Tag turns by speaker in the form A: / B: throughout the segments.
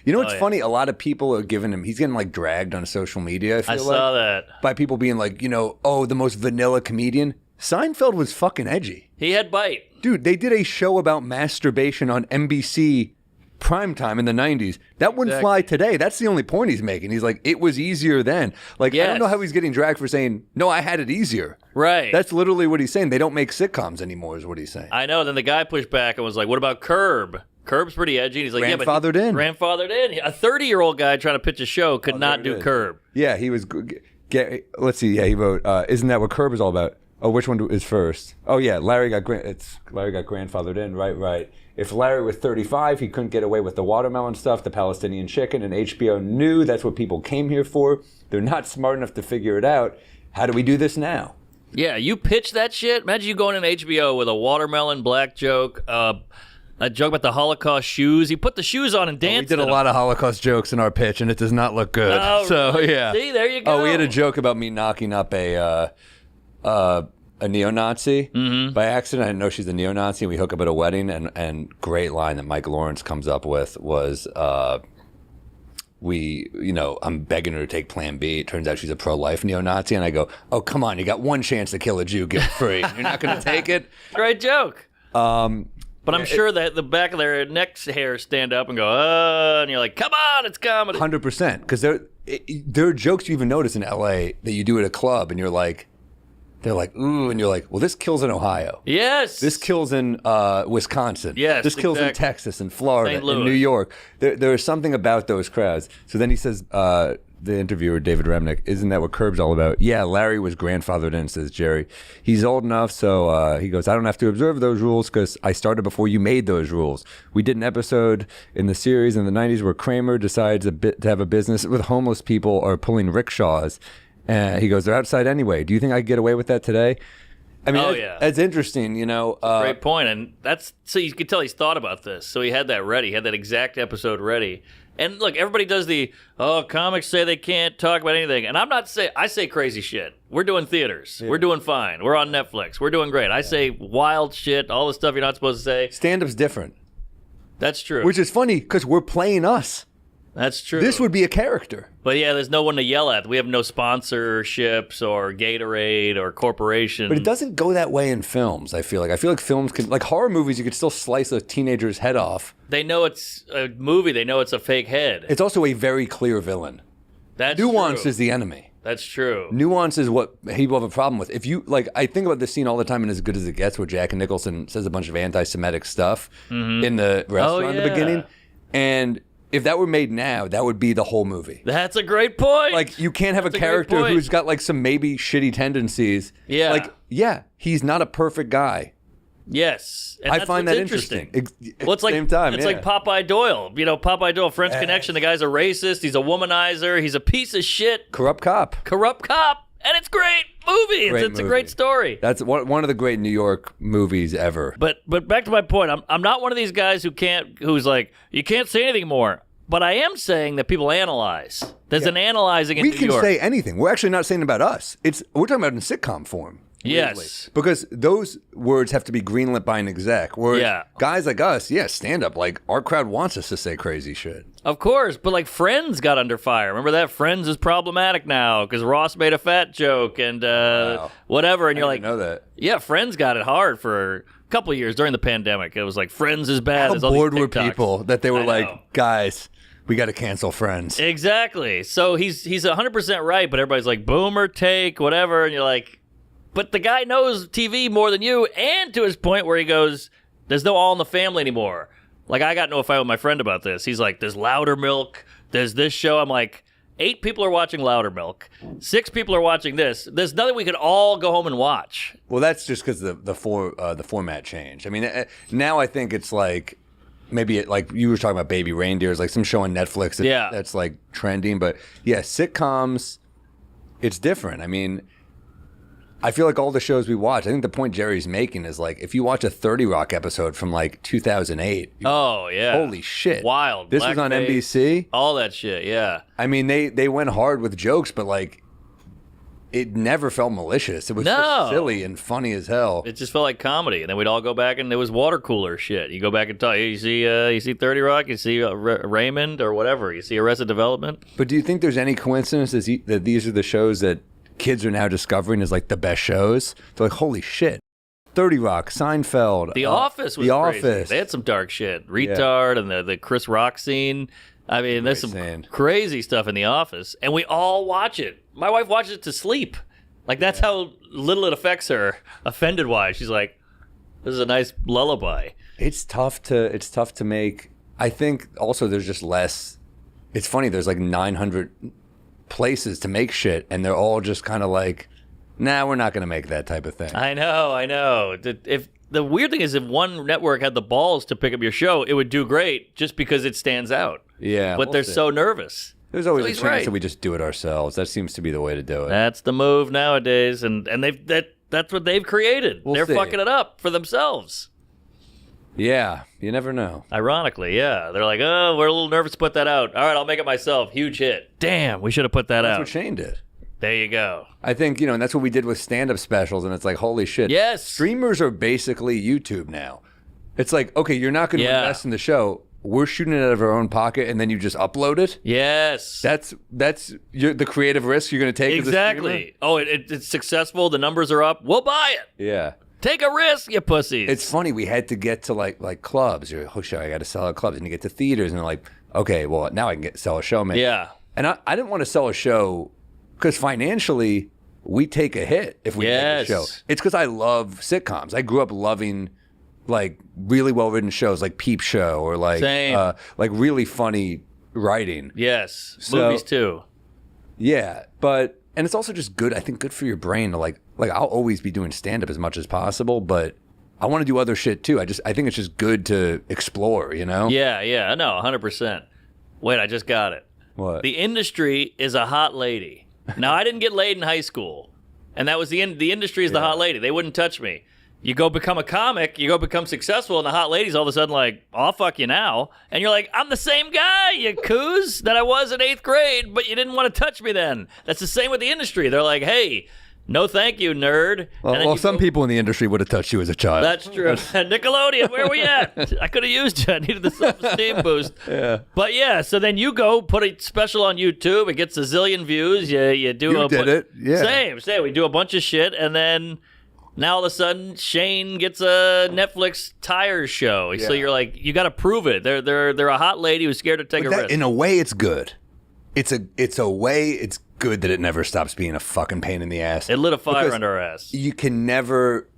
A: You know what's funny? A lot of people are giving him, he's getting like dragged on social media.
B: I saw that.
A: By people being like, the most vanilla comedian. Seinfeld was fucking edgy.
B: He had bite.
A: Dude, they did a show about masturbation on NBC primetime in the 90s. That wouldn't fly today. That's the only point he's making. He's like, it was easier then. Like, I don't know how he's getting dragged for saying, no, I had it easier.
B: Right.
A: That's literally what he's saying. They don't make sitcoms anymore is what he's saying.
B: I know. Then the guy pushed back and was like, what about Curb? Curb's pretty edgy. He's like,
A: grandfathered in.
B: Grandfathered in. A 30-year-old guy trying to pitch a show could not do Curb.
A: Yeah, he was. Let's see. Yeah, he wrote, isn't that what Curb is all about? Oh, which one is first? Oh, yeah, Larry got grandfathered in. Right. If Larry was 35, he couldn't get away with the watermelon stuff, the Palestinian chicken, and HBO knew that's what people came here for. They're not smart enough to figure it out. How do we do this now?
B: Yeah, you pitch that shit. Imagine you going in HBO with a watermelon black joke, a joke about the Holocaust shoes. He put the shoes on and danced.
A: We did a lot of Holocaust jokes in our pitch, and it does not look good.
B: Oh,
A: so,
B: really?
A: yeah.
B: See, there you go.
A: Oh, we had a joke about me knocking up a neo-Nazi by accident. I didn't know she's a neo-Nazi. We hook up at a wedding, and great line that Mike Lawrence comes up with was, I'm begging her to take Plan B. It turns out she's a pro-life neo-Nazi, and I go, oh, come on, you got one chance to kill a Jew guilt-free. You're not going to take it?
B: Great joke. But I'm sure that the back of their necks hair stand up and go, and you're like, come on, it's comedy.
A: 100%. Because there are jokes you even notice in L.A. that you do at a club, and you're like, they're like, ooh, and you're like, well, this kills in Ohio.
B: Yes.
A: This kills in Wisconsin.
B: Yes,
A: this kills in Texas and Florida
B: St. Louis.
A: and New York. There is something about those crowds. So then he says, the interviewer, David Remnick, isn't that what Curb's all about? Yeah, Larry was grandfathered in, says Jerry. He's old enough, so he goes, I don't have to observe those rules because I started before you made those rules. We did an episode in the series in the 90s where Kramer decides to have a business with homeless people or pulling rickshaws. He goes, they're outside anyway. Do you think I could get away with that today? I mean, that's interesting,
B: Great point. And so you could tell he's thought about this. So he had that ready. He had that exact episode ready. And look, everybody does comics say they can't talk about anything. And I say crazy shit. We're doing theaters. Yeah. We're doing fine. We're on Netflix. We're doing great. I say wild shit, all the stuff you're not supposed to say.
A: Stand-up's different.
B: That's true.
A: Which is funny because we're playing us.
B: That's true.
A: This would be a character.
B: But yeah, there's no one to yell at. We have no sponsorships or Gatorade or corporation.
A: But it doesn't go that way in films, I feel like. I feel like films can, like horror movies, you could still slice a teenager's head off.
B: They know it's a movie. They know it's a fake head.
A: It's also a very clear villain.
B: That's
A: Nuance
B: true.
A: is the enemy.
B: That's true.
A: Nuance is what people have a problem with. If you, I think about this scene all the time in As Good as It Gets where Jack Nicholson says a bunch of anti-Semitic stuff in the restaurant at the beginning. And if that were made now, that would be the whole movie.
B: That's a great point.
A: Like, you can't have a character who's got, some maybe shitty tendencies.
B: Yeah.
A: He's not a perfect guy.
B: Yes. And
A: I find that interesting.
B: Well, it's like,
A: same time,
B: it's like Popeye Doyle. Popeye Doyle, French Connection. The guy's a racist. He's a womanizer. He's a piece of shit.
A: Corrupt cop.
B: And it's great movie. It's a great story.
A: That's one of the great New York movies ever.
B: But back to my point. I'm not one of these guys who's like, you can't say anything more. But I am saying that people analyze. There's an analyzing in New York.
A: We can say anything. We're actually not saying about us. We're talking about in sitcom form.
B: Yes.
A: Weirdly. Because those words have to be greenlit by an exec. Whereas guys like us, stand up. Our crowd wants us to say crazy shit.
B: Of course, but Friends got under fire. Remember that? Friends is problematic now because Ross made a fat joke and whatever. And you're like,
A: I didn't know that.
B: Yeah, Friends got it hard for a couple of years during the pandemic. It was like Friends is bad.
A: How bored were people that they were guys, we got to cancel Friends.
B: Exactly. So he's 100% right, but everybody's like, boomer take, whatever. And you're like, but the guy knows TV more than you, and to his point where he goes, there's no All in the Family anymore. I got into a fight with my friend about this. He's like, there's Loudermilk, there's this show. I'm like, 8 people are watching Loudermilk. 6 people are watching this. There's nothing we could all go home and watch.
A: Well, that's just because the format changed. I mean, now I think it's maybe you were talking about Baby Reindeers, some show on Netflix that's trending. But yeah, sitcoms, it's different. I mean, I feel like all the shows we watch, I think the point Jerry's making is if you watch a 30 Rock episode from 2008.
B: Oh, yeah.
A: Holy shit.
B: Wild.
A: This was on NBC.
B: All that shit, yeah.
A: I mean, they went hard with jokes, but it never felt malicious. It was
B: No.
A: just silly and funny as hell.
B: It just felt like comedy, and then we'd all go back, and it was water cooler shit. You go back and talk. You see 30 Rock, you see Raymond or whatever. You see Arrested Development.
A: But do you think there's any coincidence that these are the shows that kids are now discovering as like the best shows? They're like, holy shit, 30 Rock, Seinfeld,
B: The Office was
A: The
B: crazy.
A: Office.
B: They had some dark shit. Retard and the Chris Rock scene. I mean, there's some crazy stuff in The Office, and we all watch it. My wife watches it to sleep. Like, that's how little it affects her, offended-wise. She's like, this is a nice lullaby.
A: It's tough to make. I think also there's just less. It's funny. There's like 900 places to make shit, and they're all just kind of like, nah, we're not going to make that type of thing.
B: I know. If the weird thing is, if one network had the balls to pick up your show, it would do great just because it stands out.
A: Yeah,
B: but they're so nervous.
A: There's always a
B: he's
A: chance
B: right.
A: that we just do it ourselves. That seems to be the way to do it.
B: That's the move nowadays, and that's what they've created. They're fucking it up for themselves.
A: Yeah, you never know.
B: Ironically, yeah. They're like, oh, we're a little nervous to put that out. All right, I'll make it myself. Huge hit. Damn, we should have put that out.
A: That's what Shane did.
B: There you go.
A: I think, and that's what we did with stand-up specials, and it's like, holy shit.
B: Yes.
A: Streamers are basically YouTube now. It's like, okay, you're not going to invest in the show. We're shooting it out of our own pocket, and then you just upload it.
B: Yes.
A: That's the creative risk you're going to take.
B: Exactly. Oh, it's successful. The numbers are up. We'll buy it.
A: Yeah.
B: Take a risk, you pussies.
A: It's funny. We had to get to like clubs. You're like, oh shit, I got to sell at clubs, and you get to theaters, and they're like, okay, well now I can sell a show, man.
B: Yeah.
A: And I didn't want to sell a show because financially we take a hit if we make a show. It's because I love sitcoms. I grew up loving like really well-written shows like Peep Show or like really funny writing.
B: Yes.
A: So,
B: movies too.
A: Yeah, and it's also just good. I think good for your brain to like I'll always be doing stand-up as much as possible, but I want to do other shit too. I think it's just good to explore, you know?
B: Yeah. No, 100%. Wait, I just got it.
A: What?
B: The industry is a hot lady. Now, I didn't get laid in high school, and that was the industry is the hot lady. They wouldn't touch me. You go become a comic, you go become successful, and the hot lady's all of a sudden like, I'll fuck you now. And you're like, I'm the same guy, you coos, that I was in 8th grade, but you didn't want to touch me then. That's the same with the industry. They're like, hey, no thank you, nerd.
A: Well, some people in the industry would have touched you as a child.
B: That's true. Nickelodeon, where were you at? I could have used you. I needed the self-esteem boost.
A: Yeah.
B: But yeah, so then you go put a special on YouTube. It gets a zillion views. You do
A: you did it. Yeah.
B: Same. We do a bunch of shit, and then now all of a sudden Shane gets a Netflix tires show.
A: Yeah.
B: So you're like, you got to prove it. They're a hot lady who's scared to take a risk.
A: In a way, it's good. It's a way it's good that it never stops being a fucking pain in the ass.
B: It lit a fire under our ass.
A: You can never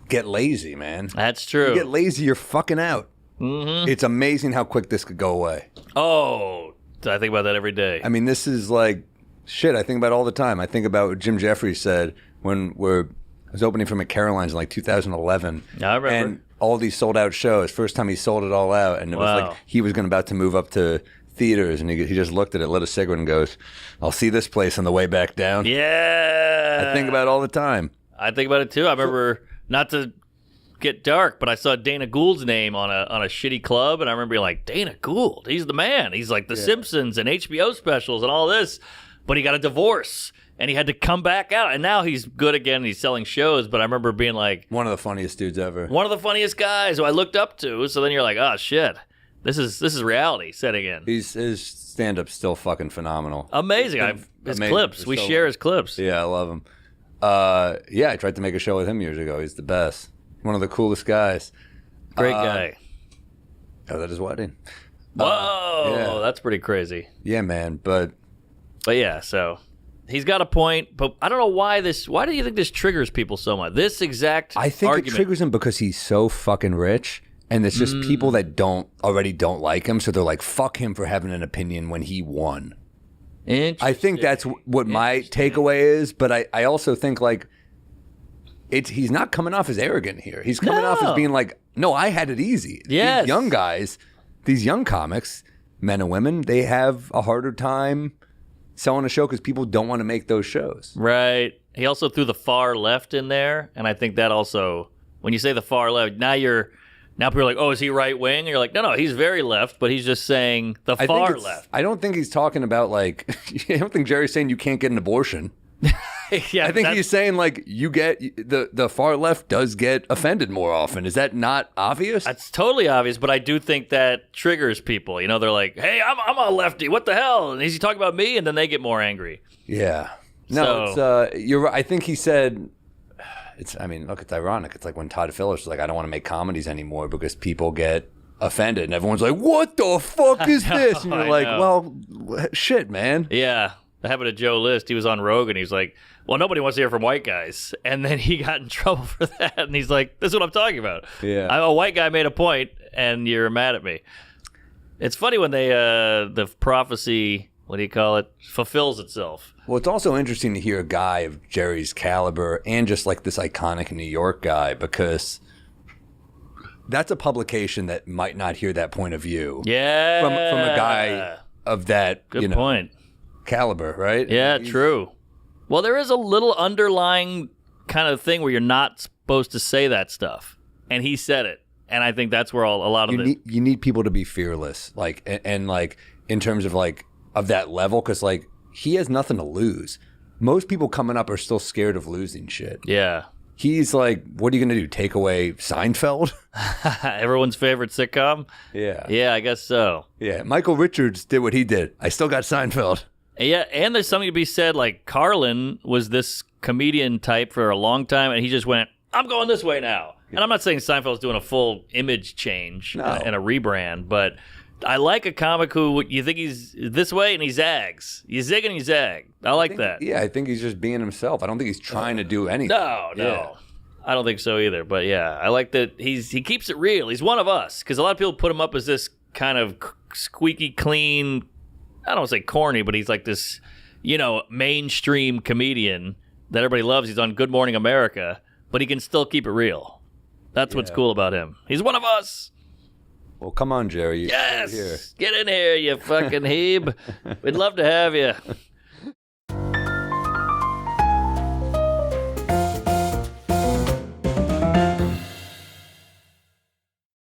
A: get lazy, man.
B: That's true.
A: You get lazy, you're fucking out.
B: Mm-hmm.
A: It's amazing how quick this could go away.
B: Oh, I think about that every day.
A: I mean, this is like shit I think about all the time. I think about what Jim Jeffries said when I was opening for McCaroline's in like 2011.
B: I remember.
A: And all these sold out shows. First time he sold it all out. And it was like he was about to move up to theaters, and he just looked at it, lit a cigarette, and goes, I'll see this place on the way back down.
B: Yeah.
A: I think about it all the time.
B: I think about it too. I remember, not to get dark, but I saw Dana Gould's name on a shitty club, and I remember being like, Dana Gould, he's the man. He's like The Simpsons and HBO specials and all this, but he got a divorce, and he had to come back out, and now he's good again, and he's selling shows, but I remember being like...
A: One of the funniest dudes ever.
B: One of the funniest guys who I looked up to, so then you're like, oh, shit. This is reality setting in.
A: His stand-up's still fucking phenomenal.
B: Amazing. His clips. We share his clips.
A: Yeah, I love him. I tried to make a show with him years ago. He's the best. One of the coolest guys.
B: Great guy.
A: I was at his wedding.
B: Whoa, that's pretty crazy.
A: Yeah, man. But
B: yeah, so he's got a point, but I don't know why do you think this triggers people so much? This exact
A: I think
B: argument.
A: It triggers him because he's so fucking rich. And it's just people that don't like him, so they're like, fuck him for having an opinion when he won. I think that's what my takeaway is, but I also think like he's not coming off as arrogant here. He's coming off as being like, no, I had it easy.
B: Yes.
A: These young guys, these young comics, men and women, they have a harder time selling a show because people don't want to make those shows.
B: Right. He also threw the far left in there, and I think that also, when you say the far left, now people are like, oh, is he right wing? And you're like, no, he's very left, but he's just saying the far left.
A: I don't think he's talking about like, I don't think Jerry's saying you can't get an abortion.
B: Yeah,
A: I think he's saying like you get the far left does get offended more often. Is that not obvious?
B: That's totally obvious, but I do think that triggers people. You know, they're like, "Hey, I'm a lefty. What the hell?" And is he talking about me? And then they get more angry.
A: Yeah. No, it's you're right. I think he said I mean, look, it's ironic. It's like when Todd Phillips was like, I don't want to make comedies anymore because people get offended and everyone's like, what the fuck is this? And you're like, well, shit, man.
B: Yeah. That happened to Joe List. He was on Rogan. He was like, well, nobody wants to hear from white guys. And then he got in trouble for that. And he's like, this is what I'm talking about.
A: Yeah.
B: A white guy made a point and you're mad at me. It's funny when they, the prophecy, what do you call it, fulfills itself.
A: Well, it's also interesting to hear a guy of Jerry's caliber and just like this iconic New York guy, because that's a publication that might not hear that point of view.
B: Yeah.
A: From a guy of that,
B: Good point.
A: caliber, right?
B: Yeah, true. Well, there is a little underlying kind of thing where you're not supposed to say that stuff. And he said it. And I think that's where a lot of
A: you need people to be fearless, like, and like in terms of like of that level, because like he has nothing to lose. Most people coming up are still scared of losing shit.
B: Yeah.
A: He's like, what are you going to do? Take away Seinfeld?
B: Everyone's favorite sitcom?
A: Yeah.
B: Yeah, I guess so.
A: Yeah. Michael Richards did what he did. I still got Seinfeld.
B: Yeah, and there's something to be said, like Carlin was this comedian type for a long time, and he just went, I'm going this way now. And I'm not saying Seinfeld's doing a full image change and a rebrand, but I like a comic who you think he's this way and he zags. You zig and you zag. I like that.
A: Yeah, I think he's just being himself. I don't think he's trying to do anything.
B: No.
A: Yeah.
B: I don't think so either. But yeah, I like that he keeps it real. He's one of us, because a lot of people put him up as this kind of squeaky clean, I don't want to say corny, but he's like this, mainstream comedian that everybody loves. He's on Good Morning America, but he can still keep it real. That's what's cool about him. He's one of us.
A: Well, come on, Jerry.
B: Yes! Get in here, you fucking Hebe. We'd love to have you.